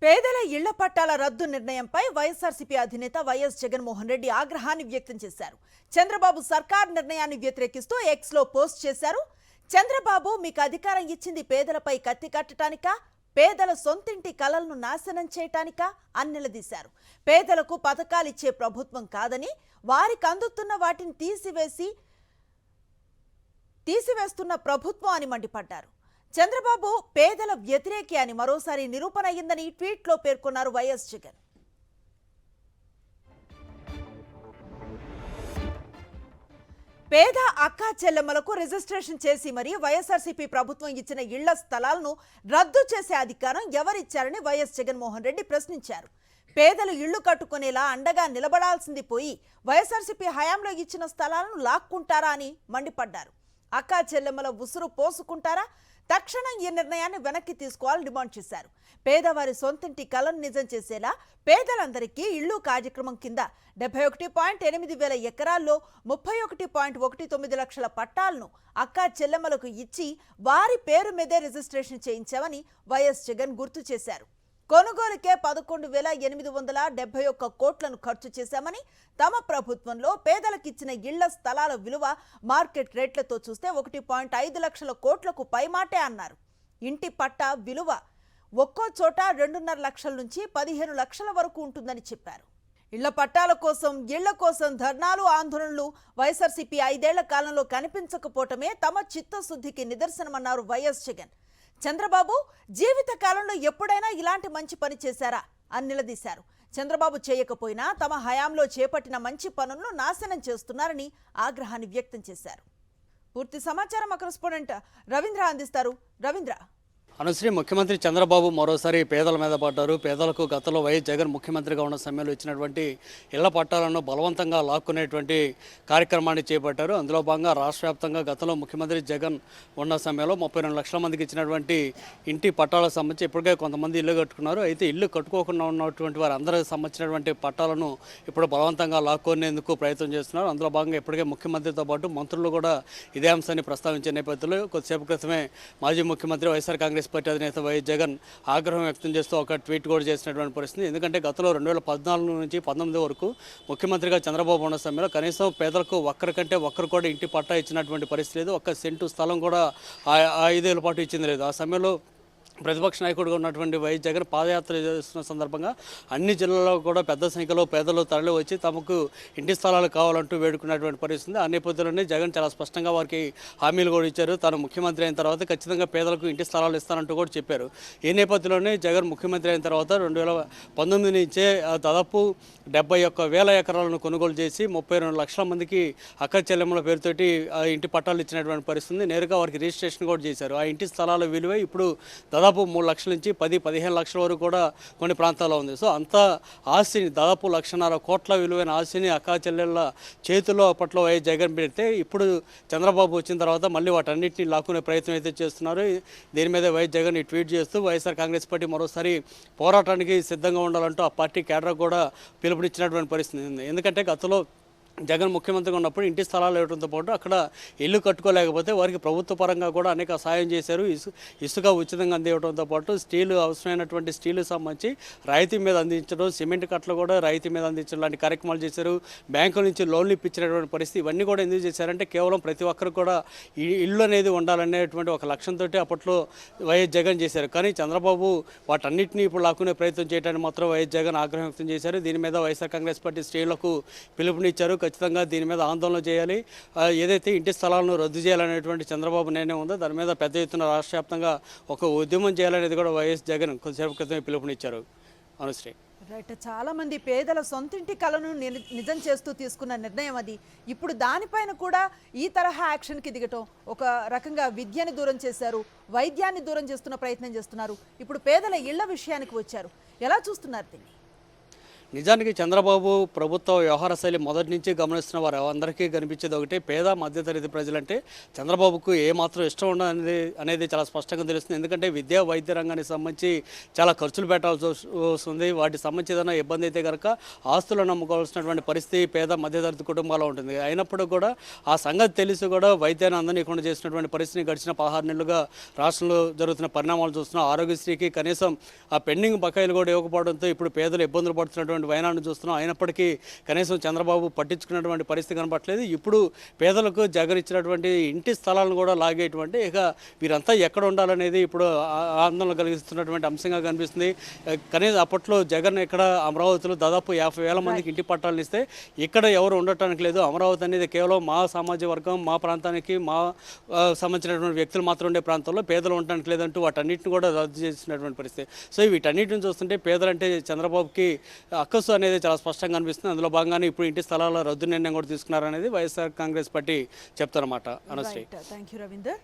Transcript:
పేదల ఇళ్ల పట్టాల రద్దు నిర్ణయంపై వైఎస్ఆర్సీపీ అధినేత వైఎస్ జగన్మోహన్ రెడ్డి ఆగ్రహాన్ని వ్యక్తం చేశారు. చంద్రబాబు సర్కార్ నిర్ణయాన్ని వ్యతిరేకిస్తూ ఎక్స్ లో పోస్ట్ చేశారు. చంద్రబాబు మీకు అధికారం ఇచ్చింది పేదలపై కత్తి కట్టడానికా, పేదల సొంతింటి కలలను నాశనం చేయటానికా అని నిలదీశారు. పేదలకు పథకాలు ఇచ్చే ప్రభుత్వం కాదని, వారికి అందుతున్న వాటిని తీసివేస్తున్న ప్రభుత్వం అని మండిపడ్డారు. చంద్రబాబు పేదల వ్యతిరేకి అని మరోసారి నిరూపణ అయ్యిందని ట్వీట్లో పేర్కొన్నారు వైఎస్ జగన్. పేద అక్కా చెల్లెమ్మలకు రిజిస్ట్రేషన్ చేసి మరీ వైఎస్ఆర్సీపీ ప్రభుత్వం ఇచ్చిన ఇళ్ల స్థలాలను రద్దు చేసే అధికారం ఎవరిచ్చారని వైఎస్ జగన్మోహన్ రెడ్డి ప్రశ్నించారు. పేదలు ఇళ్లు కట్టుకునేలా అండగా నిలబడాల్సింది పోయి వైఎస్ఆర్సీపీ హయాంలో ఇచ్చిన స్థలాలను లాక్కుంటారా అని మండిపడ్డారు. అక్కా చెల్లెమ్మల ఉసురు పోసుకుంటారా? తక్షణం ఈ నిర్ణయాన్ని వెనక్కి తీసుకోవాలని డిమాండ్ చేశారు. పేదవారి సొంతింటి కలను నిజం చేసేలా పేదలందరికీ ఇళ్లు కార్యక్రమం కింద 71.8 వేల ఎకరాల్లో 31.19 లక్షల పట్టాలను అక్కా చెల్లెమ్మలకు ఇచ్చి వారి పేరు మీదే రిజిస్ట్రేషన్ చేయించామని వైఎస్ జగన్ గుర్తు చేశారు. కొనుగోలుకే 11,871 కోట్లను ఖర్చు చేశామని, తమ ప్రభుత్వంలో పేదలకిచ్చిన ఇళ్ల స్థలాల విలువ మార్కెట్ రేట్లతో చూస్తే 1.5 లక్షల కోట్లకు పైమాటే అన్నారు. ఇంటి పట్టా విలువ ఒక్కో చోట 2.5 లక్షల నుంచి 15 లక్షల వరకు ఉంటుందని చెప్పారు. ఇళ్ల పట్టాల కోసం, ఇళ్ల కోసం ధర్నాలు, ఆందోళనలు వైఎస్ఆర్సీపీ 5 ఏళ్ల కాలంలో కనిపించకపోవటమే తమ చిత్తశుద్ధికి నిదర్శనమన్నారు వైఎస్ జగన్. చంద్రబాబు జీవిత కాలంలో ఎప్పుడైనా ఇలాంటి మంచి పని చేశారా అని నిలదీశారు. చంద్రబాబు చేయకపోయినా తమ హయాంలో చేపట్టిన మంచి పనులను నాశనం చేస్తున్నారని ఆగ్రహాన్ని వ్యక్తం చేశారు. పూర్తి సమాచారం మా కరెస్పాండెంట్ రవీంద్ర అందిస్తారు. రవీంద్ర, అనుశ్రీ, ముఖ్యమంత్రి చంద్రబాబు మరోసారి పేదల మీద పడ్డారు. పేదలకు గతంలో వైఎస్ జగన్ ముఖ్యమంత్రిగా ఉన్న సమయంలో ఇచ్చినటువంటి ఇళ్ల పట్టాలను బలవంతంగా లాక్కునేటువంటి కార్యక్రమాన్ని చేపట్టారు. అందులో భాగంగా రాష్ట్ర వ్యాప్తంగా గతంలో ముఖ్యమంత్రి జగన్ ఉన్న సమయంలో 32 లక్షల మందికి ఇచ్చినటువంటి ఇంటి పట్టాలకు సంబంధించి ఇప్పటికే కొంతమంది ఇల్లు కట్టుకున్నారు. అయితే ఇల్లు కట్టుకోకుండా ఉన్నటువంటి వారు అందరికి సంబంధించినటువంటి పట్టాలను ఇప్పుడు బలవంతంగా లాక్కునేందుకు ప్రయత్నం చేస్తున్నారు. అందులో భాగంగా ఇప్పటికే ముఖ్యమంత్రితో పాటు మంత్రులు కూడా ఇదే అంశాన్ని ప్రస్తావించే నేపథ్యంలో కొద్దిసేపు క్రితమే మాజీ ముఖ్యమంత్రి వైఎస్ఆర్ కాంగ్రెస్ పార్టీ అధినేత వైఎస్ జగన్ ఆగ్రహం వ్యక్తం చేస్తూ ఒక ట్వీట్ కూడా చేసినటువంటి పరిస్థితి. ఎందుకంటే గతంలో 2014 నుంచి 2019 వరకు ముఖ్యమంత్రిగా చంద్రబాబు ఉన్న సమయంలో కనీసం పేదలకు ఒక్కరి కంటే ఒక్కరు కూడా ఇంటి పట్టా ఇచ్చినటువంటి పరిస్థితి లేదు. ఒక్క సెంటు స్థలం కూడా 5 ఏళ్ల పాటు ఇచ్చింది లేదు. ఆ సమయంలో ప్రతిపక్ష నాయకుడిగా ఉన్నటువంటి వైఎస్ జగన్ పాదయాత్ర చేస్తున్న సందర్భంగా అన్ని జిల్లాల్లో కూడా పెద్ద సంఖ్యలో పేదలు తరలి వచ్చి తమకు ఇంటి స్థలాలు కావాలంటూ వేడుకున్నటువంటి పరిస్థితి. ఆ నేపథ్యంలోనే జగన్ చాలా స్పష్టంగా వారికి హామీలు కూడా ఇచ్చారు. తాను ముఖ్యమంత్రి అయిన తర్వాత ఖచ్చితంగా పేదలకు ఇంటి స్థలాలు ఇస్తానంటూ కూడా చెప్పారు. ఈ నేపథ్యంలోనే జగన్ ముఖ్యమంత్రి అయిన తర్వాత 2019 నుంచే దాదాపు 71,000 ఎకరాలను కొనుగోలు చేసి 32 లక్షల మందికి అక్క చెల్లెమ్మల పేరుతోటి ఇంటి పట్టాలు ఇచ్చినటువంటి పరిస్థితి. నేరుగా వారికి రిజిస్ట్రేషన్ కూడా చేశారు. ఆ ఇంటి స్థలాల విలువ ఇప్పుడు దాదాపు 3 లక్షల నుంచి 10-15 లక్షల వరకు కూడా కొన్ని ప్రాంతాల్లో ఉంది. సో అంత ఆస్తిని, దాదాపు 1.5 కోట్ల విలువైన ఆస్తిని అక్కా చెల్లెళ్ళ చేతుల్లో అప్పట్లో వైఎస్ జగన్ పెడితే ఇప్పుడు చంద్రబాబు వచ్చిన తర్వాత మళ్ళీ వాటన్నిటిని లాక్కునే ప్రయత్నం అయితే చేస్తున్నారు. దీని మీద వైఎస్ జగన్ ట్వీట్ చేస్తూ వైఎస్ఆర్ కాంగ్రెస్ పార్టీ మరోసారి పోరాటానికి సిద్ధంగా ఉండాలంటూ ఆ పార్టీ కేడర్ కూడా పిలుపునిచ్చినటువంటి పరిస్థితి ఉంది. ఎందుకంటే గతంలో జగన్ ముఖ్యమంత్రిగా ఉన్నప్పుడు ఇంటి స్థలాలు ఇవ్వడంతో పాటు అక్కడ ఇల్లు కట్టుకోలేకపోతే వారికి ప్రభుత్వ పరంగా కూడా అనేక సాయం చేశారు. ఇసుక ఉచితంగా అందివ్వడంతో పాటు స్టీలు, అవసరమైనటువంటి స్టీలు సంబంధించి రాయితీ మీద అందించడం, సిమెంట్ కట్టలు కూడా రాయితీ మీద అందించడం లాంటి కార్యక్రమాలు చేశారు. బ్యాంకుల నుంచి లోన్లు ఇప్పించినటువంటి పరిస్థితి. ఇవన్నీ కూడా ఎందుకు చేశారంటే కేవలం ప్రతి ఒక్కరు కూడా ఇల్లు అనేది ఉండాలనేటువంటి ఒక లక్ష్యంతో అప్పట్లో వైఎస్ జగన్ చేశారు. కానీ చంద్రబాబు వాటన్నిటిని ఇప్పుడు లాక్కునే ప్రయత్నం చేయడానికి మాత్రం వైఎస్ జగన్ ఆగ్రహం వ్యక్తం చేశారు. దీని మీద వైఎస్ఆర్ కాంగ్రెస్ పార్టీ శ్రేణులకు పిలుపునిచ్చారు. ఖచ్చితంగా దీని మీద ఆందోళన చేయాలి. ఏదైతే ఇంటి స్థలాలను రద్దు చేయాలనేటువంటి చంద్రబాబు నిర్ణయం ఉందో దాని మీద పెద్ద ఎత్తున రాష్ట్ర వ్యాప్తంగా ఒక ఉద్యమం చేయాలనేది కూడా వైఎస్ జగన్ కొద్దిసేపు క్రితమే పిలుపునిచ్చారు. అనుశ్రీ, రైట్, చాలా మంది పేదల సొంతింటి కలను నిజం చేస్తూ తీసుకున్న నిర్ణయం అది. ఇప్పుడు దానిపైన కూడా ఈ తరహా యాక్షన్కి దిగటం, ఒక రకంగా విద్యని దూరం చేశారు, వైద్యాన్ని దూరం చేస్తున్న ప్రయత్నం చేస్తున్నారు. ఇప్పుడు పేదల ఇళ్ల విషయానికి వచ్చారు. ఎలా చూస్తున్నారు దీన్ని? నిజానికి చంద్రబాబు ప్రభుత్వ వ్యవహార శైలి మొదటి నుంచి గమనిస్తున్న వారు అందరికీ కనిపించేది ఒకటి, పేద మధ్యతరగతి ప్రజలంటే చంద్రబాబుకు ఏమాత్రం ఇష్టం ఉండదు అనేది చాలా స్పష్టంగా తెలుస్తుంది. ఎందుకంటే విద్యా వైద్య రంగానికి సంబంధించి చాలా ఖర్చులు పెట్టాల్సి వస్తుంది. వాటికి సంబంధించి ఏదైనా ఇబ్బంది అయితే కనుక ఆస్తులను నమ్ముకోవాల్సినటువంటి పరిస్థితి పేద మధ్యతరగతి కుటుంబాల్లో ఉంటుంది. అయినప్పుడు కూడా ఆ సంగతి తెలిసి కూడా వైద్యాన్ని అందనీయకుండా చేసినటువంటి పరిస్థితిని గడిచిన 16 నెలలుగా రాష్ట్రంలో జరుగుతున్న పరిణామాలు చూస్తున్నాం. ఆరోగ్యశ్రీకి కనీసం ఆ పెండింగ్ బకాయిలు కూడా ఇవ్వకపోవడంతో ఇప్పుడు పేదలు ఇబ్బందులు పడుతున్నటువంటి వైనాన్ని చూస్తున్నాం. అయినప్పటికీ కనీసం చంద్రబాబు పట్టించుకున్నటువంటి పరిస్థితి కనపట్లేదు. ఇప్పుడు పేదలకు జగన్ ఇచ్చినటువంటి ఇంటి స్థలాలను కూడా లాగేటువంటి ఇక వీరంతా ఎక్కడ ఉండాలనేది ఇప్పుడు ఆందోళన కలిగిస్తున్నటువంటి అంశంగా కనిపిస్తుంది. కనీసం అప్పట్లో జగన్ ఇక్కడ అమరావతిలో దాదాపు 50,000 మందికి ఇంటి పట్టాలను ఇస్తే ఇక్కడ ఎవరు ఉండటానికి లేదు. అమరావతి అనేది కేవలం మా సామాజిక వర్గం, మా ప్రాంతానికి మా సంబంధించినటువంటి వ్యక్తులు మాత్రం ఉండే ప్రాంతంలో పేదలు ఉండటానికి లేదంటూ వాటన్నిటిని కూడా రద్దు చేసినటువంటి పరిస్థితి. సో వీటన్నిటిని చూస్తుంటే పేదలంటే చంద్రబాబుకి అక్కసు అనేది చాలా స్పష్టంగా అనిపిస్తుంది. అందులో భాగంగానే ఇప్పుడు ఇంటి స్థలాల రద్దు నిర్ణయం కూడా తీసుకున్నారనేది వైఎస్ఆర్ కాంగ్రెస్ పార్టీ చెప్తారన్నమాట. అనుశ్రీ. Thank you Ravinder.